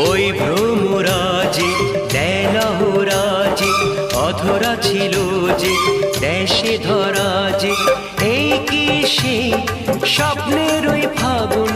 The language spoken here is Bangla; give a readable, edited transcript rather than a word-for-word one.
ওই ভ্রমরাজে দেলহরাজে অধরা ছিল যে দেশে ধরা যে, এই কি সে স্বপ্নের ওই ফাগুন